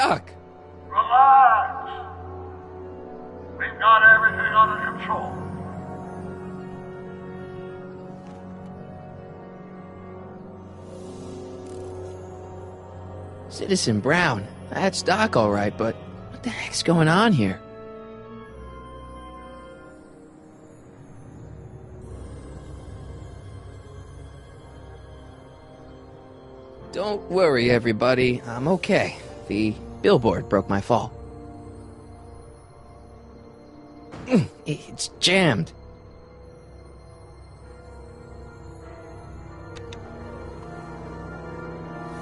stuck. Relax. We've got everything under control. Citizen Brown. That's Doc all right, but what the heck's going on here? Don't worry, everybody. I'm okay. The billboard broke my fall. It's jammed.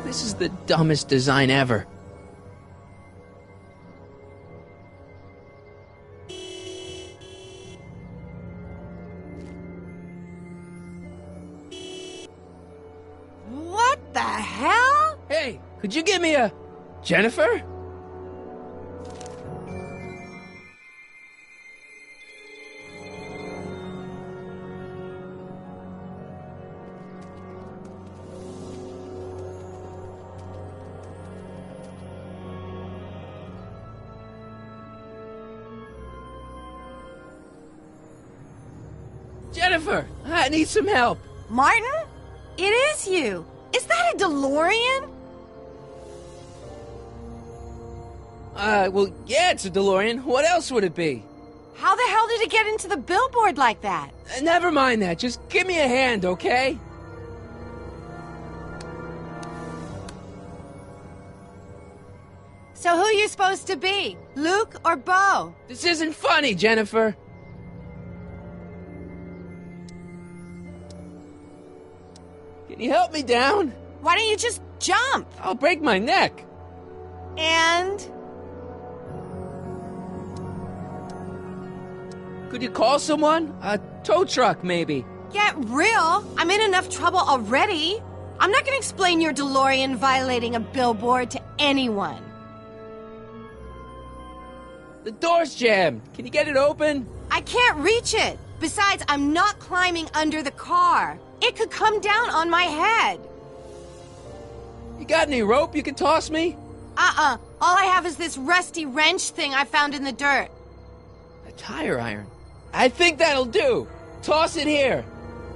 This is the dumbest design ever. What the hell? Hey, could you give me a... Jennifer? Jennifer, I need some help. Martin? It is you. Is that a DeLorean? Well, yeah, it's a DeLorean. What else would it be? How the hell did it get into the billboard like that? Never mind that. Just give me a hand, okay? So who are you supposed to be? Luke or Bo? This isn't funny, Jennifer. Can you help me down? Why don't you just jump? I'll break my neck. And... Could you call someone? A tow truck, maybe. get real. I'm in enough trouble already. I'm not gonna explain your DeLorean violating a billboard to anyone. The door's jammed. Can you get it open? I can't reach it. Besides, I'm not climbing under the car. It could come down on my head. You got any rope you can toss me? All I have is this rusty wrench thing I found in the dirt. A tire iron. I think that'll do. Toss it here.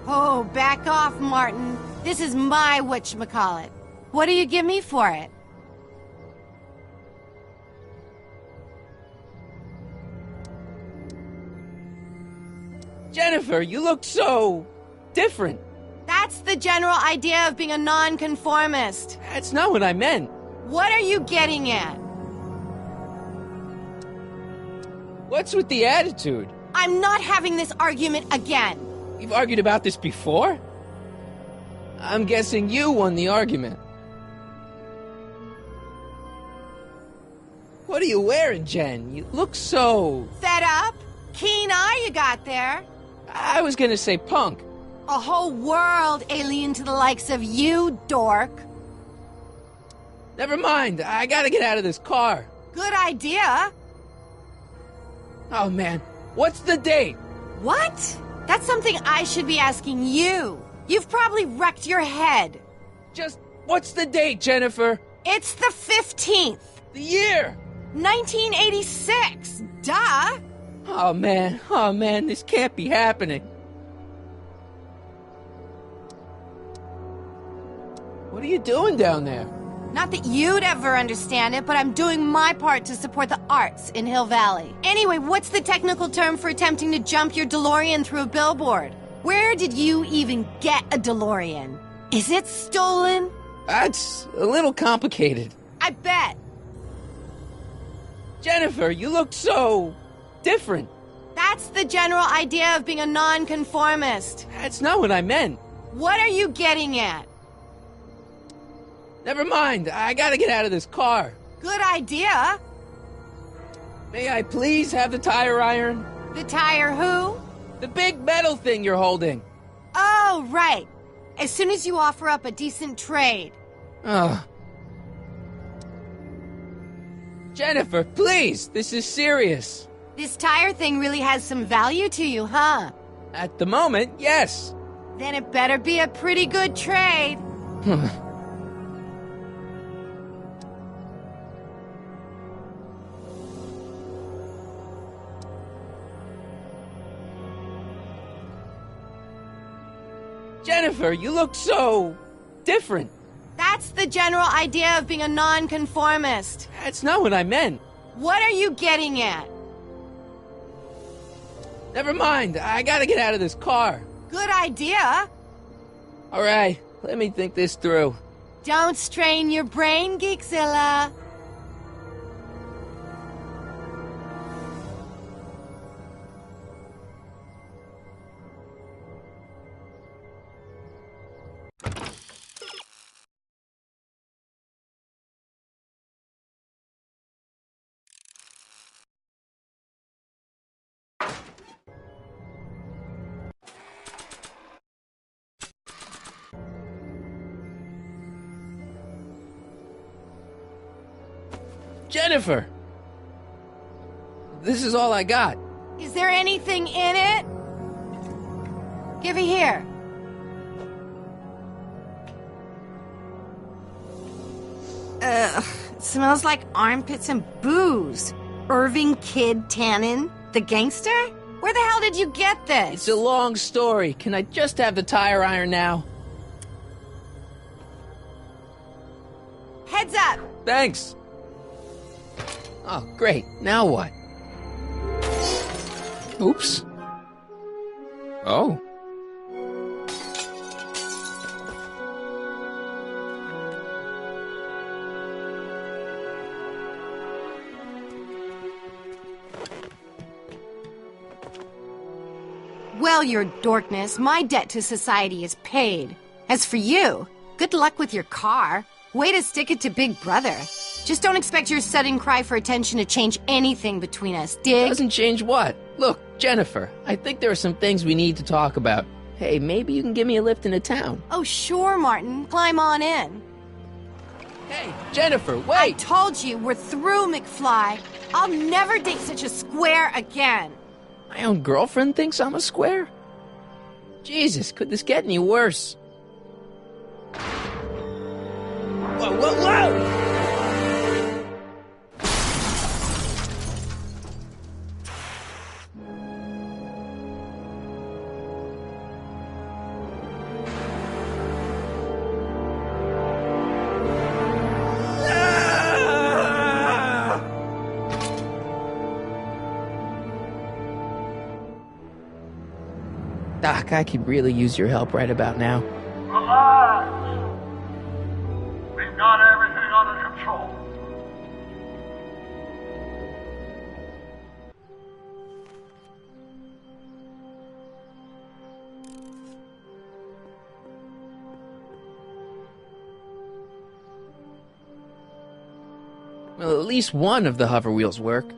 Oh, back off, Martin. This is my whatchamacallit. What do you give me for it? Jennifer, you look so... different. That's the general idea of being a nonconformist. That's not what I meant. What are you getting at? What's with the attitude? I'm not having this argument again. We've argued about this before? I'm guessing you won the argument. What are you wearing, Jen? You look so... Fed up? Keen eye you got there. I was gonna say punk. A whole world alien to the likes of you, dork. Never mind, I gotta get out of this car. Good idea. Oh man, what's the date? What? That's something I should be asking you. You've probably wrecked your head. Just, what's the date, Jennifer? It's the 15th. The year! 1986. Duh. Oh man, this can't be happening. What are you doing down there? Not that you'd ever understand it, but I'm doing my part to support the arts in Hill Valley. Anyway, what's the technical term for attempting to jump your DeLorean through a billboard? Where did you even get a DeLorean? Is it stolen? That's a little complicated. I bet. Jennifer, you look so... different. That's the general idea of being a nonconformist. That's not what I meant. What are you getting at? Never mind, I gotta get out of this car. Good idea. May I please have the tire iron? The tire who? The big metal thing you're holding. Oh, right. As soon as you offer up a decent trade. Ugh. Jennifer, please, this is serious. This tire thing really has some value to you, huh? At the moment, yes. Then it better be a pretty good trade. Jennifer, you look so different. That's the general idea of being a nonconformist. That's not what I meant. What are you getting at? Never mind, I gotta get out of this car. Good idea. All right, let me think this through. Don't strain your brain, Geekzilla. Jennifer! This is all I got. Is there anything in it? Give it here. Ugh, it smells like armpits and booze. Irving Kid Tannen, the gangster? Where the hell did you get this? It's a long story. Can I just have the tire iron now? Heads up! Thanks. Oh, great. Now what? Oops. Oh. Well, your dorkness, my debt to society is paid. As for you, good luck with your car. Way to stick it to Big Brother. Just don't expect your sudden cry for attention to change anything between us, dig? Doesn't change what? Look, Jennifer, I think there are some things we need to talk about. Hey, maybe you can give me a lift into town. Oh, sure, Martin. Climb on in. Hey, Jennifer, wait! I told you, we're through, McFly. I'll never date such a square again. My own girlfriend thinks I'm a square? Jesus, could this get any worse? Whoa, whoa, whoa! Doc, I could really use your help right about now. Relax. We've got everything under control. Well, at least one of the hover wheels work.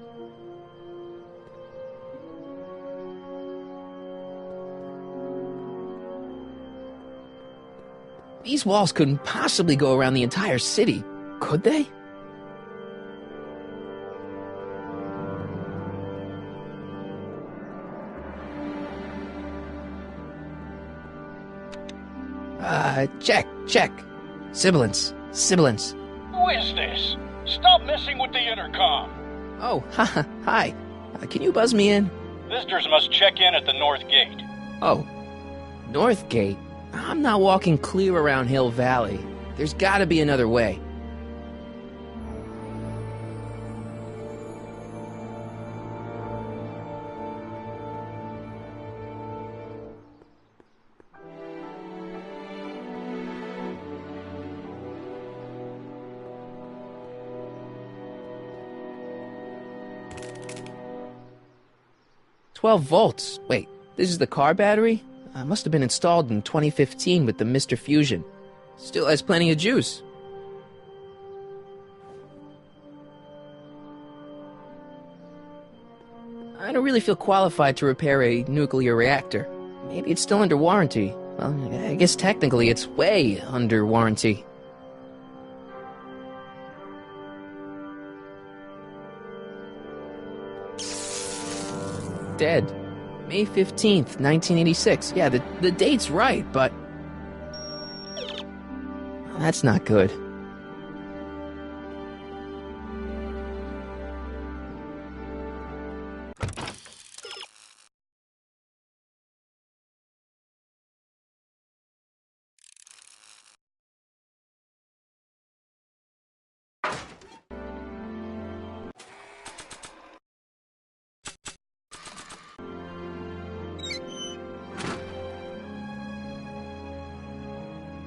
These walls couldn't possibly go around the entire city, could they? Check. Sibilance. Who is this? Stop messing with the intercom. Oh, hi. Can you buzz me in? Visitors must check in at the North Gate. Oh, North Gate? I'm not walking clear around Hill Valley. There's gotta be another way. $12 volts. Wait, this is the car battery? Must have been installed in 2015 with the Mr. Fusion. Still has plenty of juice. I don't really feel qualified to repair a nuclear reactor. Maybe it's still under warranty. Well, I guess technically it's way under warranty. Dead. May 15th, 1986. Yeah, the date's right, but... that's not good.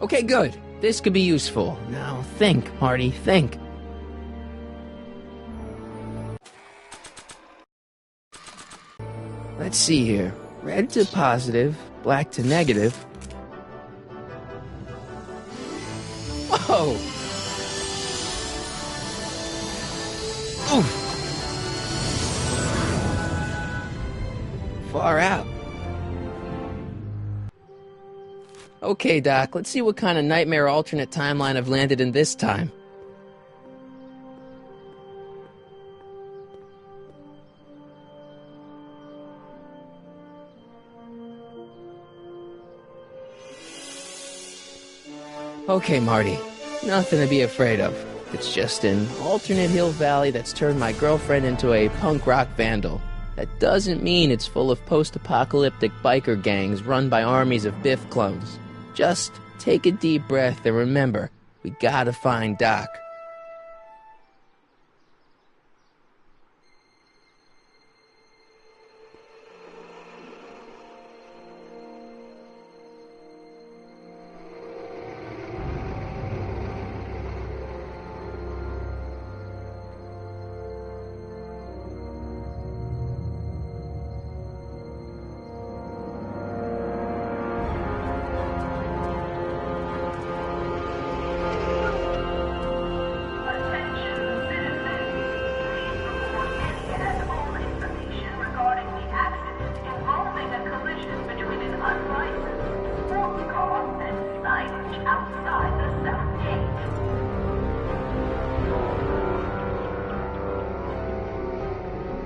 Okay, good. This could be useful. Now think, Marty, think. Let's see here. Red to positive, black to negative. Whoa! Oof! Far out. Okay, Doc, let's see what kind of nightmare alternate timeline I've landed in this time. Okay, Marty. Nothing to be afraid of. It's just an alternate Hill Valley that's turned my girlfriend into a punk rock vandal. That doesn't mean it's full of post-apocalyptic biker gangs run by armies of Biff clones. Just take a deep breath and remember, we gotta find Doc.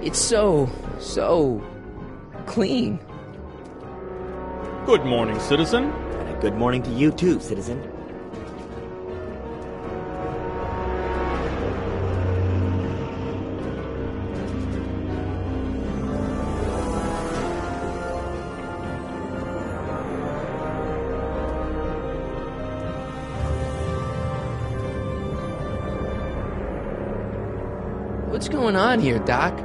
It's so clean. Good morning, citizen. And a good morning to you too, citizen. What's going on here, Doc?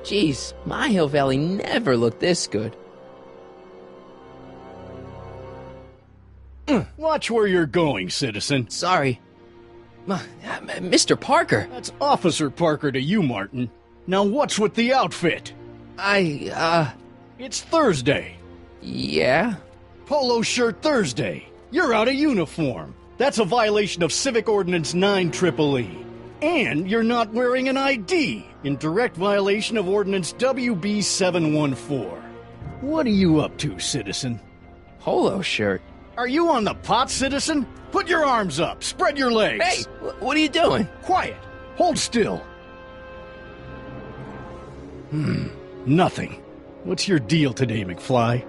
Jeez, my Hill Valley never looked this good. Watch where you're going, citizen. Sorry. Mr. Parker! That's Officer Parker to you, Martin. Now what's with the outfit? It's Thursday. Yeah? Polo shirt Thursday. You're out of uniform. That's a violation of Civic Ordinance 9EEE. And you're not wearing an ID, in direct violation of Ordinance WB 714. What are you up to, citizen? Polo shirt? Are you on the pot, citizen? Put your arms up. Spread your legs. Hey, what are you doing? Quiet. Hold still. Nothing. What's your deal today, McFly?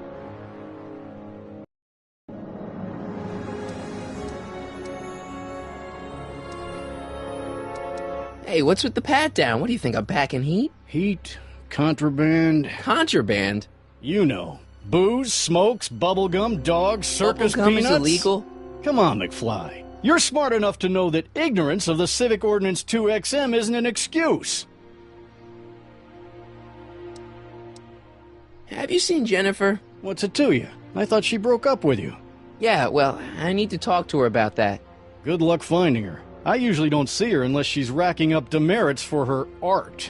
Hey, what's with the pat down? What do you think, I'm packing heat? Heat, contraband, Contraband? you know. Booze, smokes, bubblegum, dogs, circus Bubblegum peanuts. is illegal? Come on, McFly. You're smart enough to know that ignorance of the Civic Ordinance 2XM isn't an excuse. Have you seen Jennifer? What's it to you? I thought she broke up with you. Yeah, well, I need to talk to her about that. Good luck finding her. I usually don't see her unless she's racking up demerits for her art.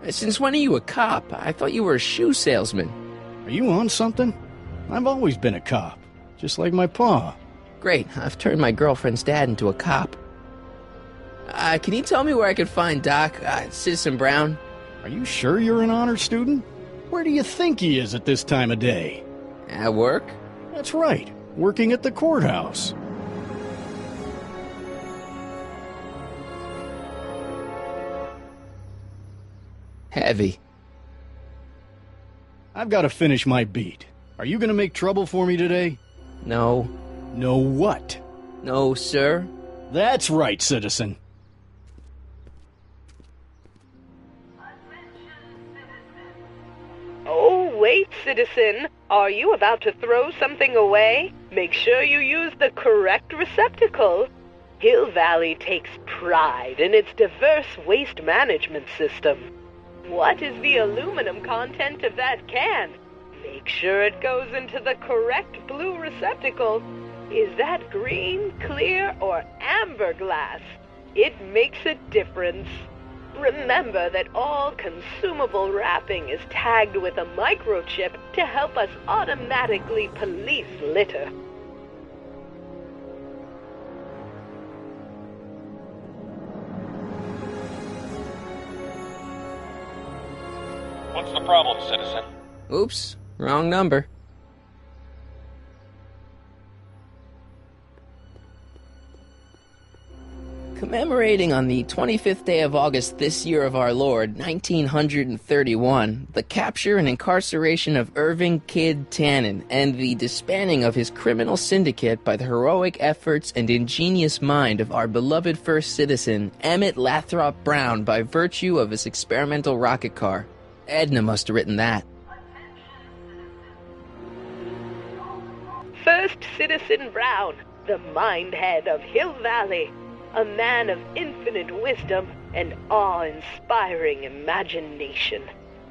Since when are you a cop? I thought you were a shoe salesman. Are you on something? I've always been a cop, just like my pa. Great, I've turned my girlfriend's dad into a cop. Can you tell me where I could find Doc, Citizen Brown? Are you sure you're an honor student? Where do you think he is at this time of day? At work? That's right, working at the courthouse. Heavy. I've got to finish my beat. Are you going to make trouble for me today? No. No what? No, sir. That's right, citizen. Oh, wait, citizen. citizen. Are you about to throw something away? Make sure you use the correct receptacle. Hill Valley takes pride in its diverse waste management system. What is the aluminum content of that can? Make sure it goes into the correct blue receptacle. Is that green, clear, or amber glass? It makes a difference. Remember that all consumable wrapping is tagged with a microchip to help us automatically police litter. What's the problem, citizen? Oops, wrong number. Commemorating on the 25th day of August this year of our Lord, 1931, the capture and incarceration of Irving Kid Tannen and the disbanding of his criminal syndicate by the heroic efforts and ingenious mind of our beloved first citizen, Emmett Lathrop Brown, by virtue of his experimental rocket car. Edna must have written that. First Citizen Brown, the mind head of Hill Valley, a man of infinite wisdom and awe-inspiring imagination.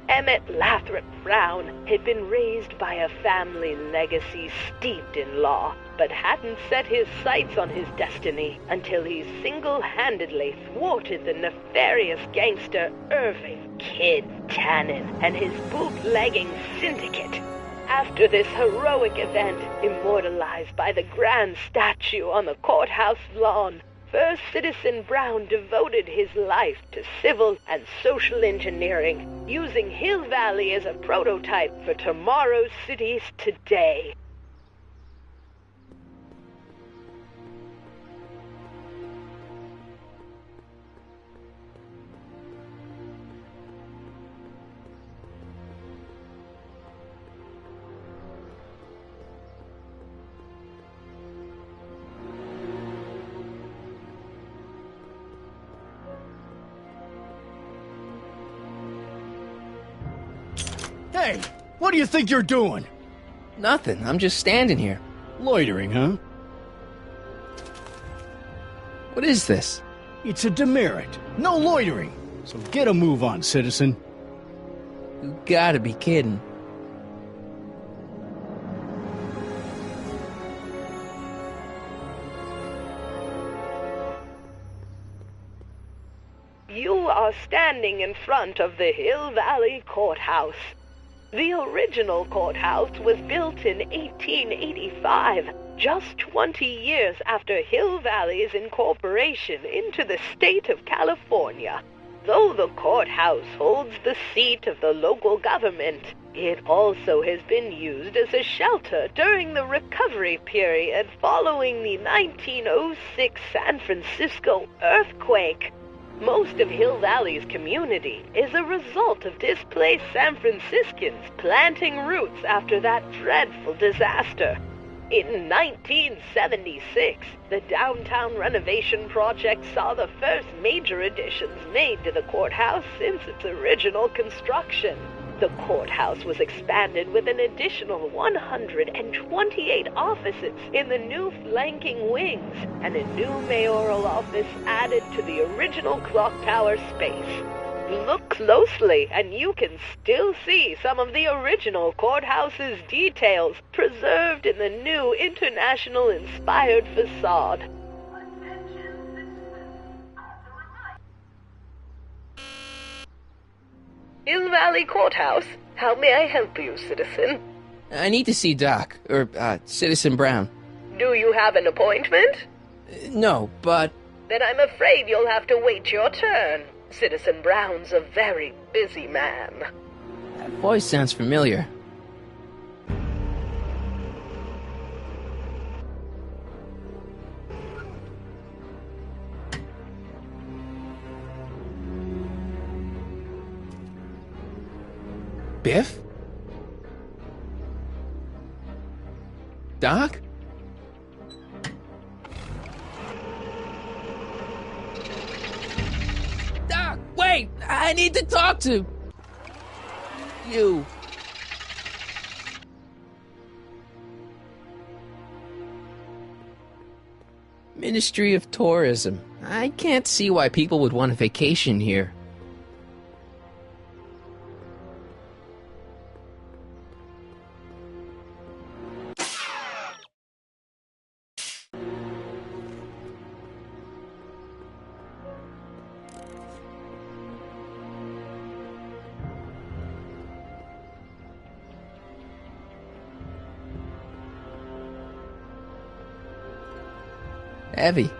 Emmett Lathrop Brown had been raised by a family legacy steeped in law, but hadn't set his sights on his destiny until he single-handedly thwarted the nefarious gangster Irving Kid Tannen and his bootlegging syndicate. After this heroic event, immortalized by the grand statue on the courthouse lawn, First Citizen Brown devoted his life to civil and social engineering, using Hill Valley as a prototype for tomorrow's cities today. Hey, what do you think you're doing? Nothing, I'm just standing here. Loitering, huh? What is this? It's a demerit. No loitering. So get a move on, citizen. You gotta be kidding. You are standing in front of the Hill Valley Courthouse. The original courthouse was built in 1885, just 20 years after Hill Valley's incorporation into the state of California. Though the courthouse holds the seat of the local government, it also has been used as a shelter during the recovery period following the 1906 San Francisco earthquake. Most of Hill Valley's community is a result of displaced San Franciscans planting roots after that dreadful disaster. In 1976, the downtown renovation project saw the first major additions made to the courthouse since its original construction. The courthouse was expanded with an additional 128 offices in the new flanking wings, and a new mayoral office added to the original clock tower space. Look closely, and you can still see some of the original courthouse's details preserved in the new international-inspired facade. Hill Valley Courthouse. How may I help you, citizen? I need to see Doc, or, Citizen Brown. Do you have an appointment? No, but... Then I'm afraid you'll have to wait your turn. Citizen Brown's a very busy man. That voice sounds familiar. Biff? Doc? Doc, wait! I need to talk to you. Ministry of Tourism. I can't see why people would want a vacation here. Heavy.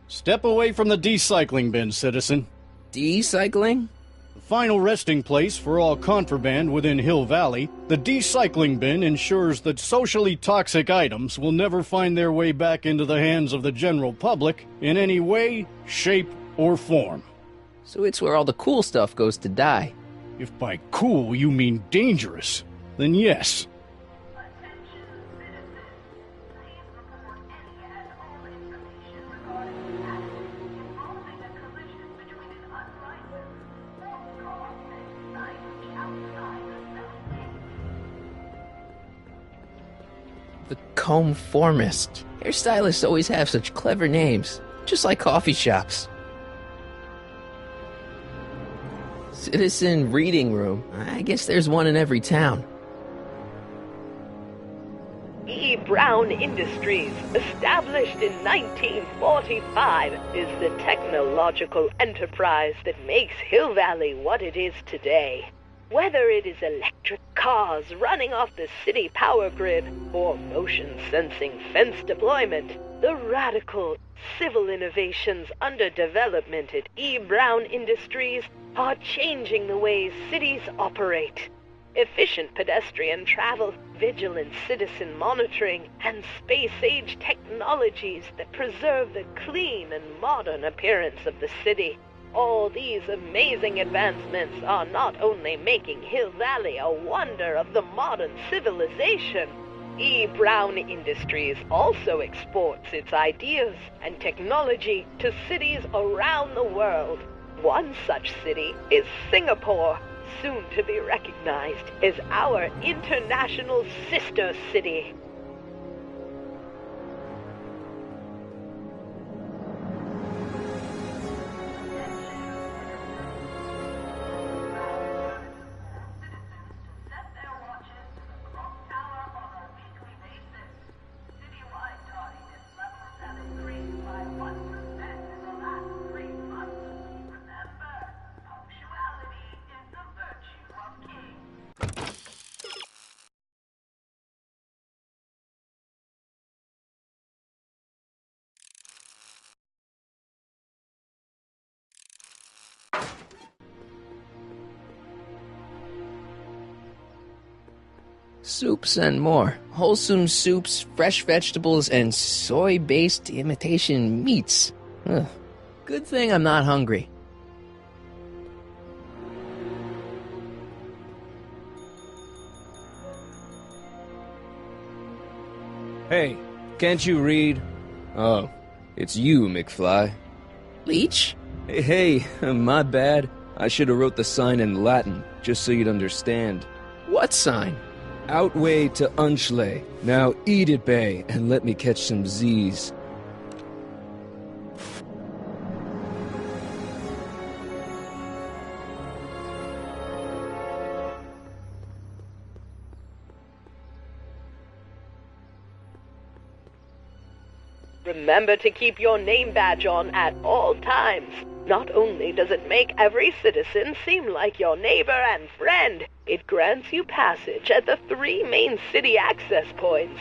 Step away from the decycling bin, citizen. Decycling? The final resting place for all contraband within Hill Valley, the decycling bin ensures that socially toxic items will never find their way back into the hands of the general public in any way, shape, or form. So it's where all the cool stuff goes to die. If by cool you mean dangerous, then yes. The Comformist. Hairstylists always have such clever names, just like coffee shops. Citizen Reading Room. I guess there's one in every town. E. Brown Industries, established in 1945, is the technological enterprise that makes Hill Valley what it is today. Whether it is electric cars running off the city power grid or motion-sensing fence deployment, the radical civil innovations under development at E. Brown Industries are changing the ways cities operate. Efficient pedestrian travel, vigilant citizen monitoring, and space-age technologies that preserve the clean and modern appearance of the city. All these amazing advancements are not only making Hill Valley a wonder of the modern civilization, E. Brown Industries also exports its ideas and technology to cities around the world. One such city is Singapore, soon to be recognized as our international sister city. Soups and more. Wholesome soups, fresh vegetables, and soy-based imitation meats. Ugh. Good thing I'm not hungry. Hey, can't you read? Oh, it's you, McFly. Leech? Hey, my bad. I should have wrote the sign in Latin, just so you'd understand. What sign? Outway to Unchley. Now eat it, Bay, and let me catch some Z's. Remember to keep your name badge on at all times. Not only does it make every citizen seem like your neighbor and friend, it grants you passage at the 3 main city access points.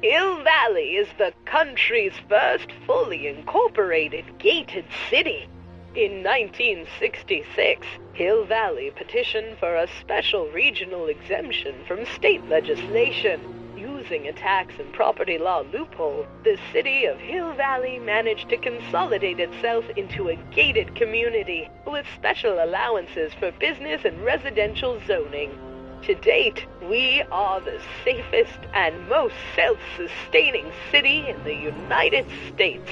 Hill Valley is the country's first fully incorporated gated city. In 1966, Hill Valley petitioned for a special regional exemption from state legislation. Using a tax and property law loophole, the city of Hill Valley managed to consolidate itself into a gated community with special allowances for business and residential zoning. To date, we are the safest and most self-sustaining city in the United States.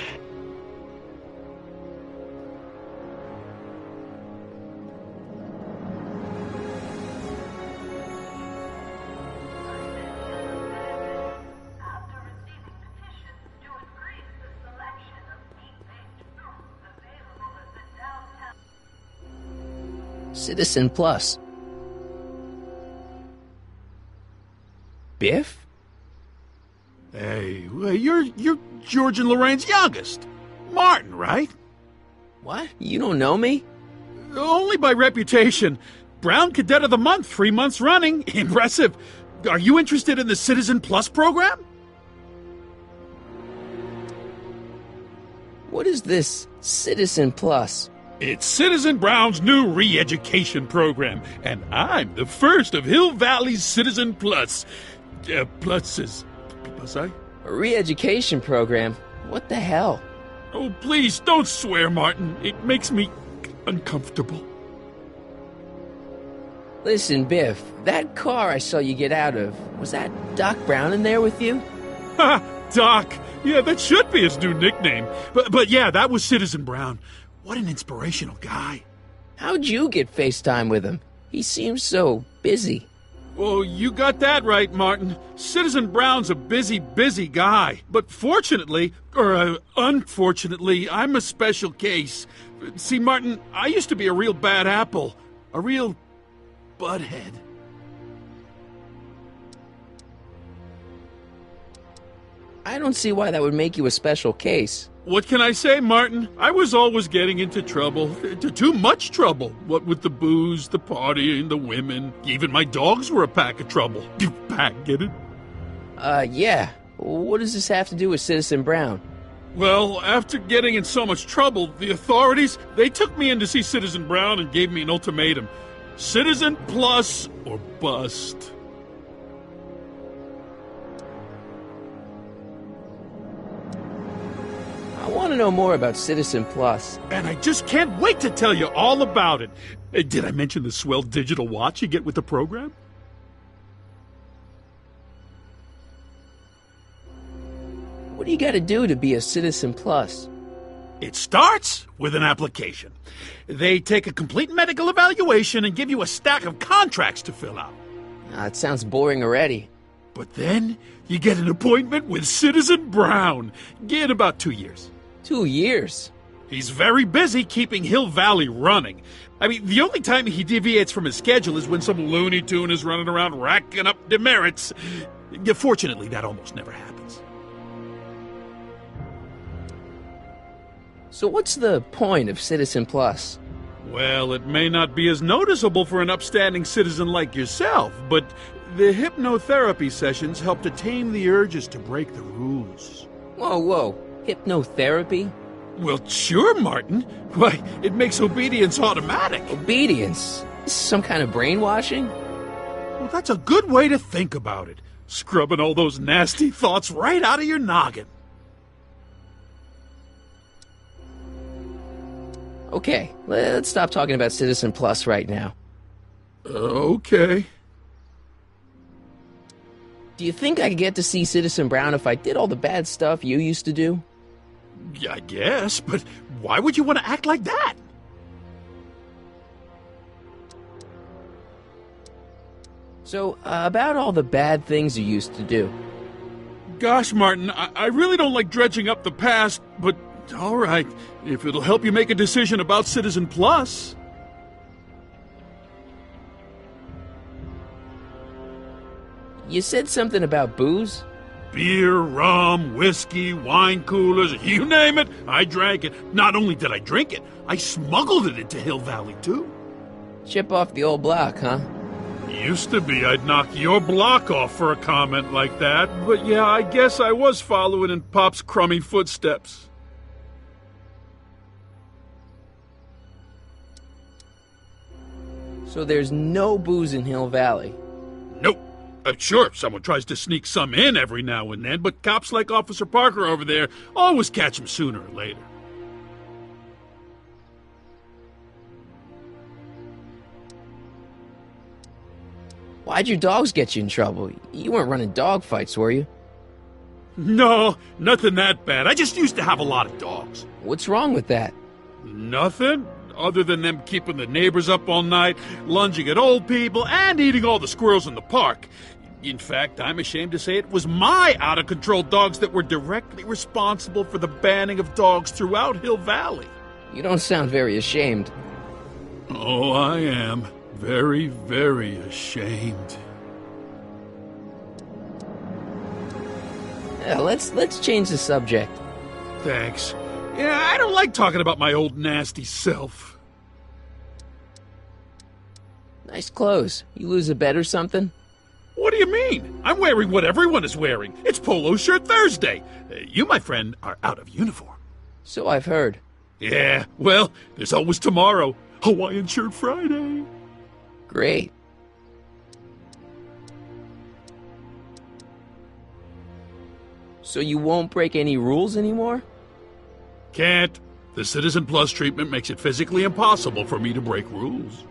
Citizen Plus. Biff? Hey, you're George and Lorraine's youngest. Martin, right? What? You don't know me? Only by reputation. Brown Cadet of the Month, 3 months running. Impressive. Are you interested in the Citizen Plus program? What is this Citizen Plus? It's Citizen Brown's new re-education program, and I'm the first of Hill Valley's Citizen Plus. Pluses. Was I? A re-education program? What the hell? Oh, please, don't swear, Martin. It makes me uncomfortable. Listen, Biff, that car I saw you get out of, was that Doc Brown in there with you? Ha! Doc! Yeah, that should be his new nickname. But yeah, that was Citizen Brown. What an inspirational guy. How'd you get FaceTime with him? He seems so busy. Well, you got that right, Martin. Citizen Brown's a busy guy. But fortunately, or unfortunately, I'm a special case. See, Martin, I used to be a real bad apple. A real butthead. I don't see why that would make you a special case. What can I say, Martin? I was always getting into trouble. Too much trouble. What with the booze, the partying, the women. Even my dogs were a pack of trouble. Pack, get it? Yeah. What does this have to do with Citizen Brown? Well, after getting in so much trouble, the authorities, they took me in to see Citizen Brown and gave me an ultimatum. Citizen Plus or bust. I want to know more about Citizen Plus. And I just can't wait to tell you all about it. Did I mention the swell digital watch you get with the program? What do you got to do to be a Citizen Plus? It starts with an application. They take a complete medical evaluation and give you a stack of contracts to fill out. It sounds boring already. But then you get an appointment with Citizen Brown. Get about 2 years. 2 years? He's very busy keeping Hill Valley running. I mean, the only time he deviates from his schedule is when some Looney Tune is running around racking up demerits. Fortunately, that almost never happens. So what's the point of Citizen Plus? Well, it may not be as noticeable for an upstanding citizen like yourself, but the hypnotherapy sessions help to tame the urges to break the rules. Whoa. Hypnotherapy? Well, sure, Martin. Why, it makes obedience automatic. Obedience? This is some kind of brainwashing? Well, that's a good way to think about it. Scrubbing all those nasty thoughts right out of your noggin. Okay, let's stop talking about Citizen Plus right now. Okay. Do you think I could get to see Citizen Brown if I did all the bad stuff you used to do? Yeah, I guess, but why would you want to act like that? So, about all the bad things you used to do. Gosh, Martin, I really don't like dredging up the past, but all right, if it'll help you make a decision about Citizen Plus. You said something about booze? Beer, rum, whiskey, wine coolers, you name it, I drank it. Not only did I drink it, I smuggled it into Hill Valley, too. Chip off the old block, huh? Used to be I'd knock your block off for a comment like that, but yeah, I guess I was following in Pop's crummy footsteps. So there's no booze in Hill Valley? Nope. Sure, someone tries to sneak some in every now and then, but cops like Officer Parker over there always catch him sooner or later. Why'd your dogs get you in trouble? You weren't running dog fights, were you? No, nothing that bad. I just used to have a lot of dogs. What's wrong with that? Nothing, other than them keeping the neighbors up all night, lunging at old people, and eating all the squirrels in the park. In fact, I'm ashamed to say it was my out-of-control dogs that were directly responsible for the banning of dogs throughout Hill Valley. You don't sound very ashamed. Oh, I am. Very, very ashamed. Yeah, let's change the subject. Thanks. Yeah, I don't like talking about my old nasty self. Nice clothes. You lose a bet or something? What do you mean? I'm wearing what everyone is wearing. It's Polo Shirt Thursday. You, my friend, are out of uniform. So I've heard. Yeah, well, there's always tomorrow. Hawaiian Shirt Friday. Great. So you won't break any rules anymore? Can't. The Citizen Plus treatment makes it physically impossible for me to break rules.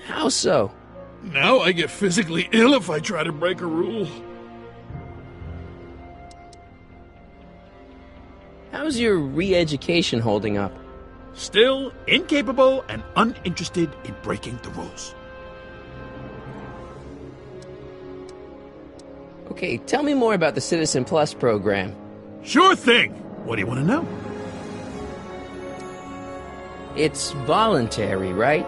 How so? Now I get physically ill if I try to break a rule. How's your re-education holding up? Still incapable and uninterested in breaking the rules. Okay, tell me more about the Citizen Plus program. Sure thing. What do you want to know? It's voluntary, right?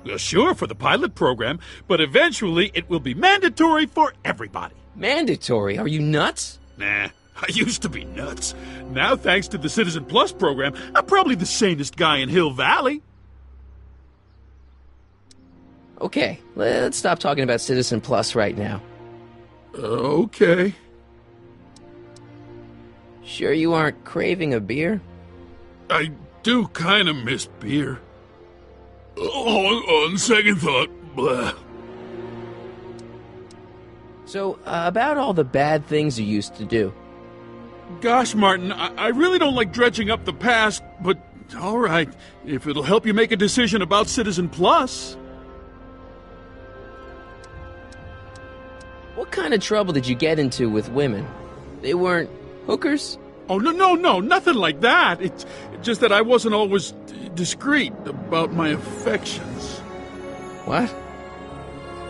Well, sure, for the pilot program, but eventually it will be mandatory for everybody. Mandatory? Are you nuts? Nah, I used to be nuts. Now, thanks to the Citizen Plus program, I'm probably the sanest guy in Hill Valley. Okay, let's stop talking about Citizen Plus right now. Okay. Sure you aren't craving a beer? I do kind of miss beer. On second thought, blah. So, about all the bad things you used to do. Gosh, Martin, I really don't like dredging up the past, but all right, if it'll help you make a decision about Citizen Plus. What kind of trouble did you get into with women? They weren't hookers? Oh, no, nothing like that. It's just that I wasn't always discreet about my affections. What?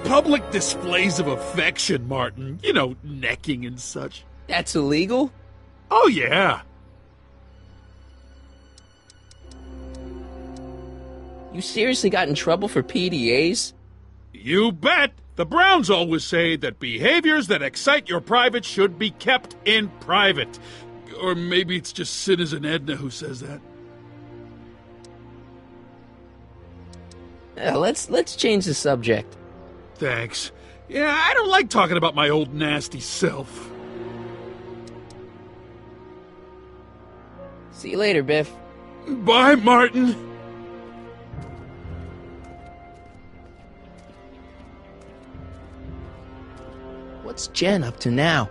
Public displays of affection, Martin. You know, necking and such. That's illegal? Oh, yeah. You seriously got in trouble for PDAs? You bet. The Browns always say that behaviors that excite your private should be kept in private. Or maybe it's just Citizen Edna who says that. Yeah, let's change the subject. Thanks. Yeah, I don't like talking about my old nasty self. See you later, Biff. Bye, Martin. What's Jen up to now?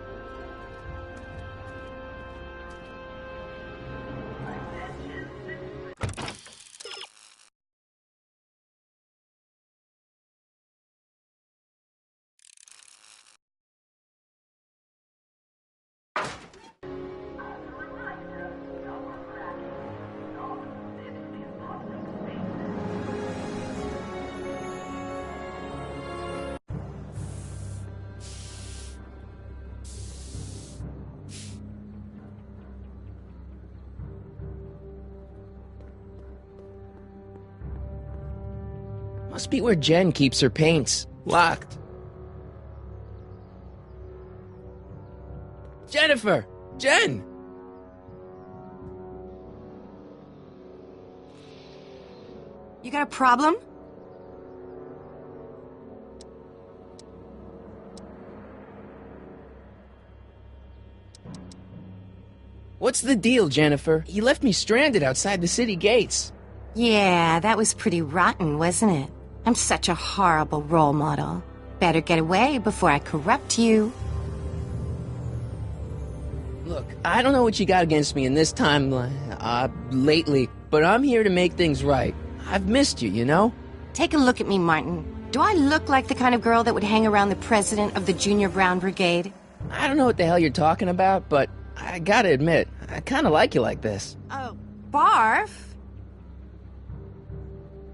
Must be where Jen keeps her paints. Locked. Jennifer! Jen! You got a problem? What's the deal, Jennifer? He left me stranded outside the city gates. Yeah, that was pretty rotten, wasn't it? I'm such a horrible role model. Better get away before I corrupt you. Look, I don't know what you got against me in this time, lately, but I'm here to make things right. I've missed you, you know? Take a look at me, Martin. Do I look like the kind of girl that would hang around the president of the Junior Brown Brigade? I don't know what the hell you're talking about, but I gotta admit, I kinda like you like this. Oh, barf?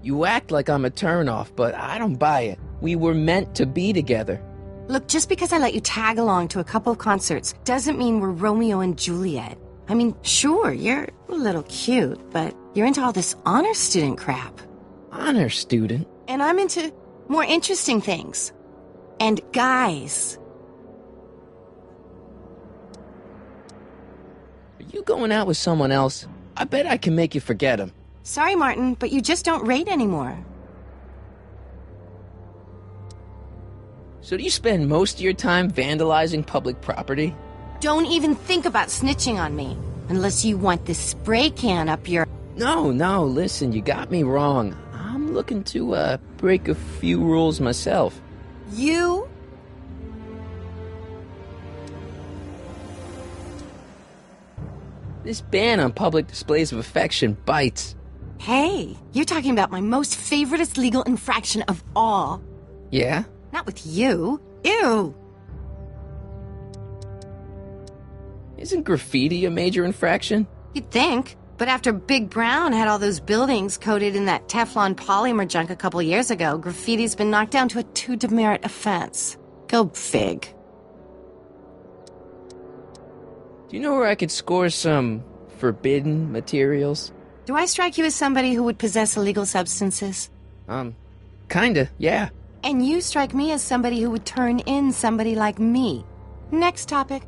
You act like I'm a turnoff, but I don't buy it. We were meant to be together. Look, just because I let you tag along to a couple of concerts doesn't mean we're Romeo and Juliet. I mean, sure, you're a little cute, but you're into all this honor student crap. Honor student? And I'm into more interesting things. And guys. Are you going out with someone else? I bet I can make you forget him. Sorry, Martin, but you just don't rate anymore. So do you spend most of your time vandalizing public property? Don't even think about snitching on me, unless you want this spray can up your... No, listen, you got me wrong. I'm looking to, break a few rules myself. You? This ban on public displays of affection bites. Hey, you're talking about my most favoriteest legal infraction of all. Yeah? Not with you. Ew! Isn't graffiti a major infraction? You'd think. But after Big Brown had all those buildings coated in that Teflon polymer junk a couple years ago, graffiti's been knocked down to a 2 demerit offense. Go fig. Do you know where I could score some forbidden materials? Do I strike you as somebody who would possess illegal substances? Kinda, yeah. And you strike me as somebody who would turn in somebody like me. Next topic.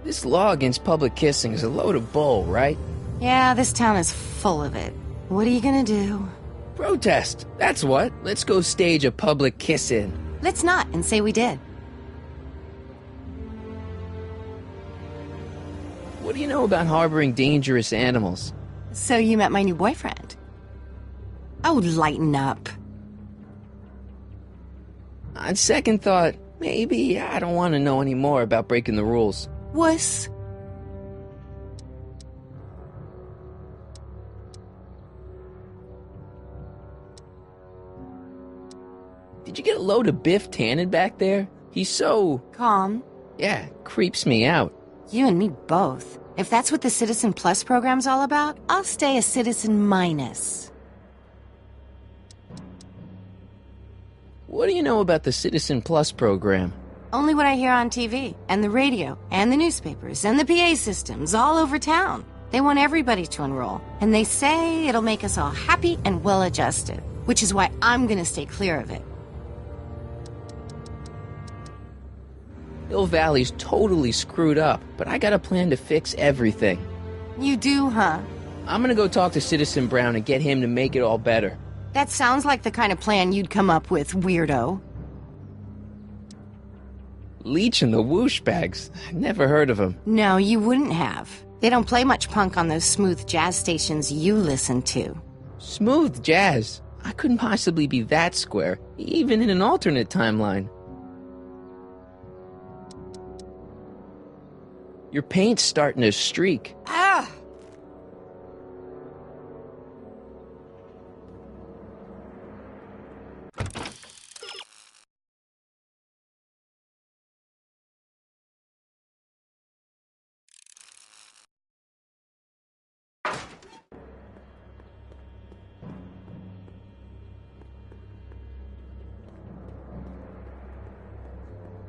This law against public kissing is a load of bull, right? Yeah, this town is full of it. What are you gonna do? Protest, that's what. Let's go stage a public kiss-in. Let's not, and say we did. What do you know about harboring dangerous animals? So you met my new boyfriend. Oh, lighten up. On second thought, maybe I don't want to know any more about breaking the rules. Wuss. Did you get a load of Biff Tannen back there? He's so... calm. Yeah, creeps me out. You and me both. If that's what the Citizen Plus program's all about, I'll stay a Citizen Minus. What do you know about the Citizen Plus program? Only what I hear on TV, and the radio, and the newspapers, and the PA systems all over town. They want everybody to enroll, and they say it'll make us all happy and well-adjusted, which is why I'm gonna stay clear of it. Hill Valley's totally screwed up, but I got a plan to fix everything. You do, huh? I'm gonna go talk to Citizen Brown and get him to make it all better. That sounds like the kind of plan you'd come up with, weirdo. Leech and the Whoosh Bags. Never heard of them. No, you wouldn't have. They don't play much punk on those smooth jazz stations you listen to. Smooth jazz? I couldn't possibly be that square, even in an alternate timeline. Your paint's starting to streak. Ah!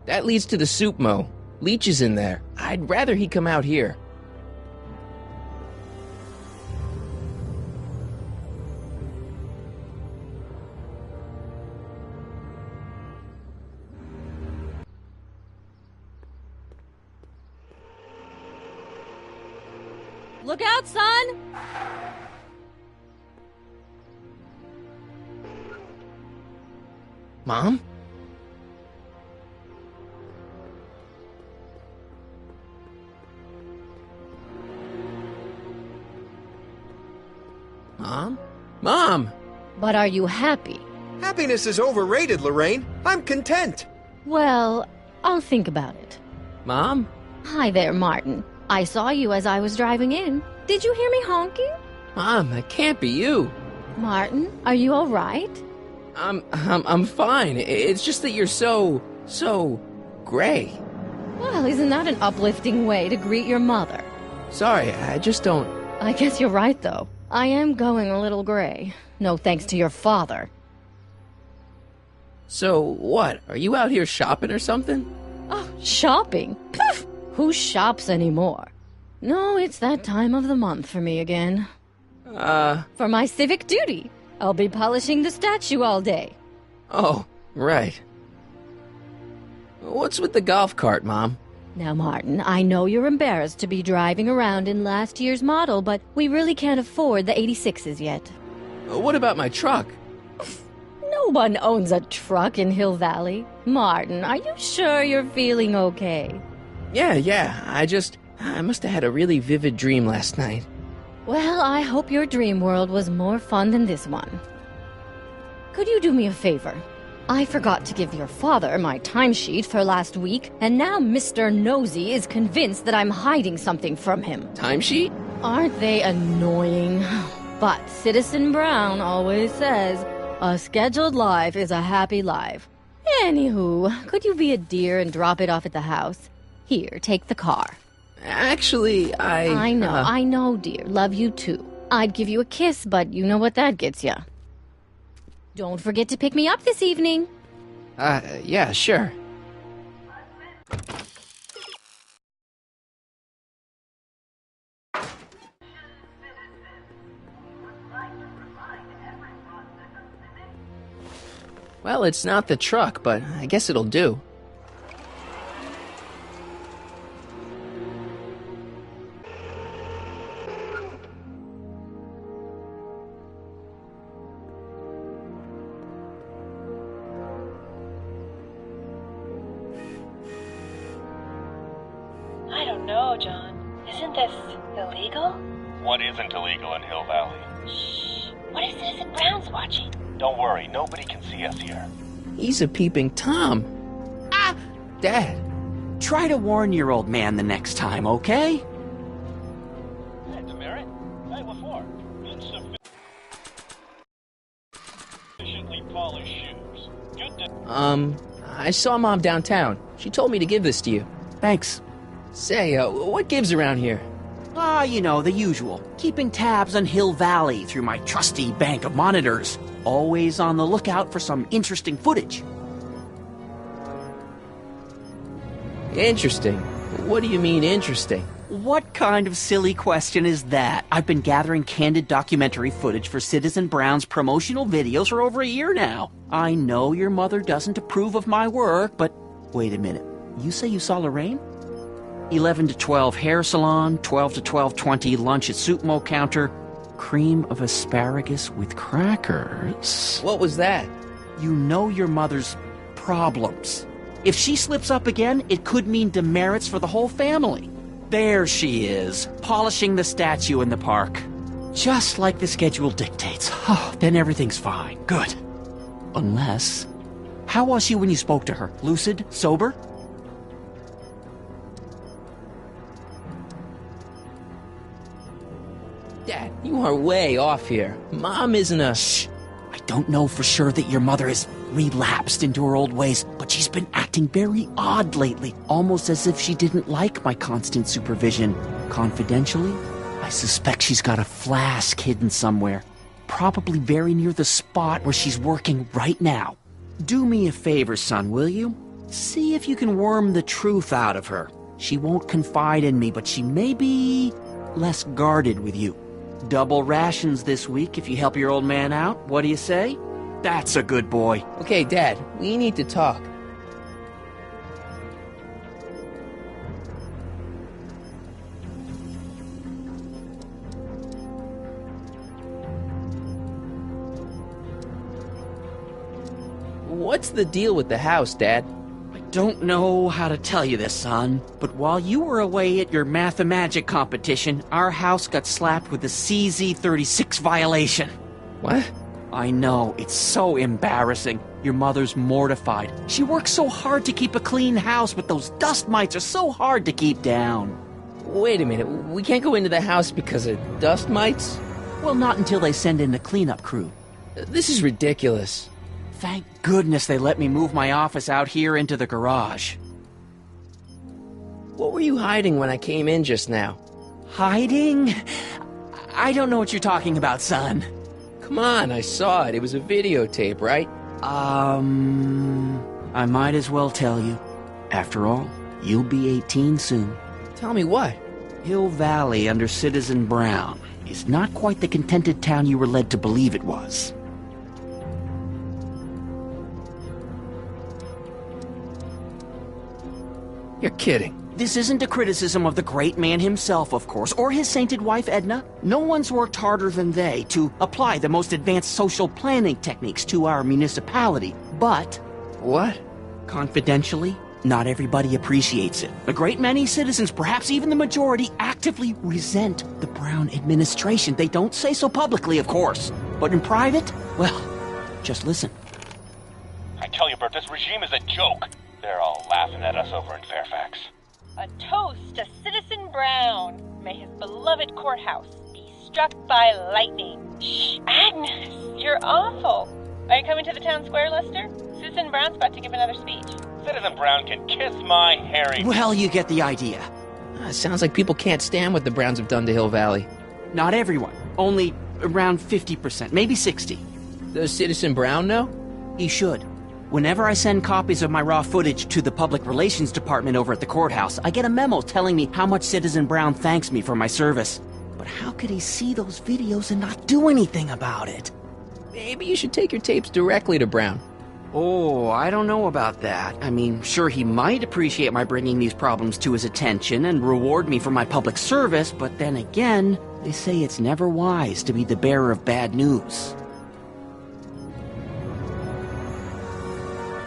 That leads to the soup mo. Leech is in there. I'd rather he come out here. Look out, son! Mom? Mom? Mom! But are you happy? Happiness is overrated, Lorraine. I'm content. Well, I'll think about it. Mom? Hi there, Martin. I saw you as I was driving in. Did you hear me honking? Mom, that can't be you. Martin, are you all right? I'm fine. It's just that you're so gray. Well, isn't that an uplifting way to greet your mother? Sorry, I just don't... I guess you're right, though. I am going a little gray. No thanks to your father. So, what? Are you out here shopping or something? Oh, shopping? Poof! Who shops anymore? No, it's that time of the month for me again. For my civic duty. I'll be polishing the statue all day. Oh, right. What's with the golf cart, Mom? Now, Martin, I know you're embarrassed to be driving around in last year's model, but we really can't afford the 86s yet. What about my truck? No one owns a truck in Hill Valley. Martin, are you sure you're feeling okay? Yeah, I must have had a really vivid dream last night. Well, I hope your dream world was more fun than this one. Could you do me a favor? I forgot to give your father my timesheet for last week, and now Mr. Nosy is convinced that I'm hiding something from him. Timesheet? Aren't they annoying? But Citizen Brown always says, a scheduled life is a happy life. Anywho, could you be a dear and drop it off at the house? Here, take the car. Actually, I know, dear. Love you too. I'd give you a kiss, but you know what that gets ya. Don't forget to pick me up this evening. Yeah, sure. Well, it's not the truck, but I guess it'll do. I don't know, John. Isn't this illegal? What isn't illegal in Hill Valley? Shh. What if Citizen Brown's watching? Don't worry, nobody can see us here. He's a peeping Tom. Ah! Dad. Try to warn your old man the next time, okay? Hey, Demerit. Hey, LaFleur. Insufficiently polished shoes. Good to... I saw Mom downtown. She told me to give this to you. Thanks. Say, what gives around here? You know, the usual. Keeping tabs on Hill Valley through my trusty bank of monitors. Always on the lookout for some interesting footage. Interesting? What do you mean, interesting? What kind of silly question is that? I've been gathering candid documentary footage for Citizen Brown's promotional videos for over a year now. I know your mother doesn't approve of my work, but wait a minute. You say you saw Lorraine? 11 to 12 hair salon, 12 to 12:20 lunch at Soup Mo counter, cream of asparagus with crackers. What was that? You know your mother's problems. If she slips up again, it could mean demerits for the whole family. There she is, polishing the statue in the park. Just like the schedule dictates. Oh, then everything's fine. Good. Unless... How was she when you spoke to her? Lucid? Sober? Dad, you are way off here. Mom isn't a... Shh! I don't know for sure that your mother has relapsed into her old ways, but she's been acting very odd lately, almost as if she didn't like my constant supervision. Confidentially, I suspect she's got a flask hidden somewhere, probably very near the spot where she's working right now. Do me a favor, son, will you? See if you can worm the truth out of her. She won't confide in me, but she may be less guarded with you. Double rations this week if you help your old man out. What do you say? That's a good boy. Okay, Dad, we need to talk. What's the deal with the house, Dad? I don't know how to tell you this, son, but while you were away at your Mathemagic competition, our house got slapped with a CZ36 violation. What? I know, it's so embarrassing. Your mother's mortified. She works so hard to keep a clean house, but those dust mites are so hard to keep down. Wait a minute, we can't go into the house because of dust mites? Well, not until they send in the cleanup crew. This is ridiculous. Thank goodness they let me move my office out here into the garage. What were you hiding when I came in just now? Hiding? I don't know what you're talking about, son. Come on, I saw it. It was a videotape, right? I might as well tell you. After all, you'll be 18 soon. Tell me what? Hill Valley under Citizen Brown is not quite the contented town you were led to believe it was. You're kidding. This isn't a criticism of the great man himself, of course, or his sainted wife, Edna. No one's worked harder than they to apply the most advanced social planning techniques to our municipality. But... What? Confidentially, not everybody appreciates it. A great many citizens, perhaps even the majority, actively resent the Brown administration. They don't say so publicly, of course. But in private, well, just listen. I tell you, Bert, this regime is a joke. They're all laughing at us over in Fairfax. A toast to Citizen Brown. May his beloved courthouse be struck by lightning. Shh, Agnes, you're awful. Are you coming to the town square, Lester? Citizen Brown's about to give another speech. Citizen Brown can kiss my hairy... Well, you get the idea. Sounds like people can't stand what the Browns have done to Hill Valley. Not everyone. Only around 50%, maybe 60. Does Citizen Brown know? He should. Whenever I send copies of my raw footage to the Public Relations Department over at the courthouse, I get a memo telling me how much Citizen Brown thanks me for my service. But how could he see those videos and not do anything about it? Maybe you should take your tapes directly to Brown. Oh, I don't know about that. I mean, sure, he might appreciate my bringing these problems to his attention and reward me for my public service, but then again, they say it's never wise to be the bearer of bad news.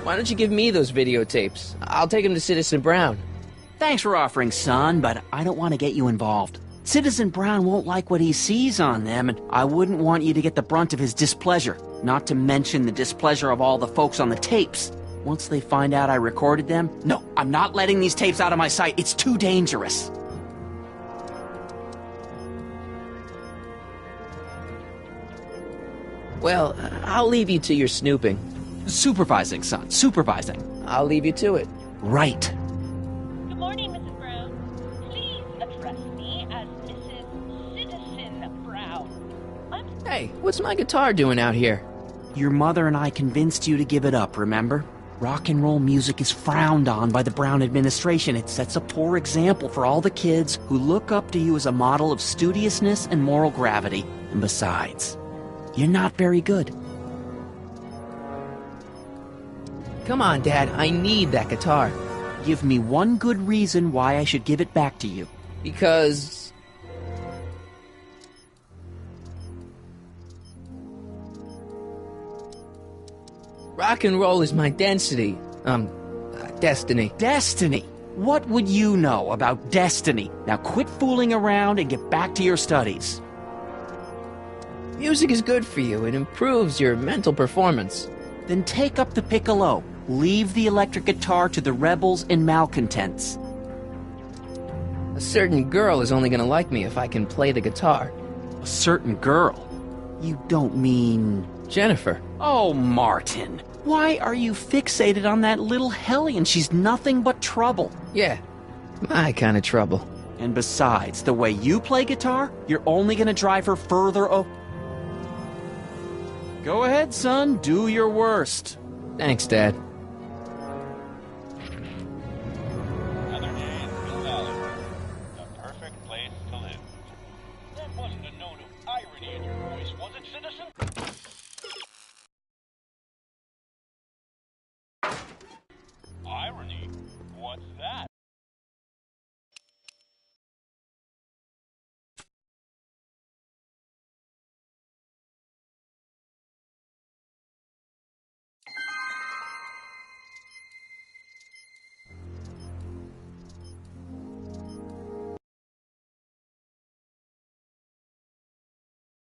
Why don't you give me those videotapes? I'll take them to Citizen Brown. Thanks for offering, son, but I don't want to get you involved. Citizen Brown won't like what he sees on them, and I wouldn't want you to get the brunt of his displeasure, not to mention the displeasure of all the folks on the tapes. Once they find out I recorded them, no, I'm not letting these tapes out of my sight. It's too dangerous. Well, I'll leave you to your snooping. Supervising, son, supervising. I'll leave you to it. Right. Good morning, Mrs. Brown. Please address me as Mrs. Citizen Brown. Hey, what's my guitar doing out here? Your mother and I convinced you to give it up, remember? Rock and roll music is frowned on by the Brown administration. It sets a poor example for all the kids who look up to you as a model of studiousness and moral gravity. And besides, you're not very good. Come on, Dad, I need that guitar. Give me one good reason why I should give it back to you. Because... rock and roll is my density. Destiny. Destiny? What would you know about destiny? Now quit fooling around and get back to your studies. Music is good for you. It improves your mental performance. Then take up the piccolo. Leave the electric guitar to the rebels and malcontents. A certain girl is only gonna like me if I can play the guitar. A certain girl? You don't mean... Jennifer. Oh, Martin. Why are you fixated on that little hellion? She's nothing but trouble. Yeah, my kind of trouble. And besides, the way you play guitar, you're only gonna drive her further Go ahead, son. Do your worst. Thanks, Dad.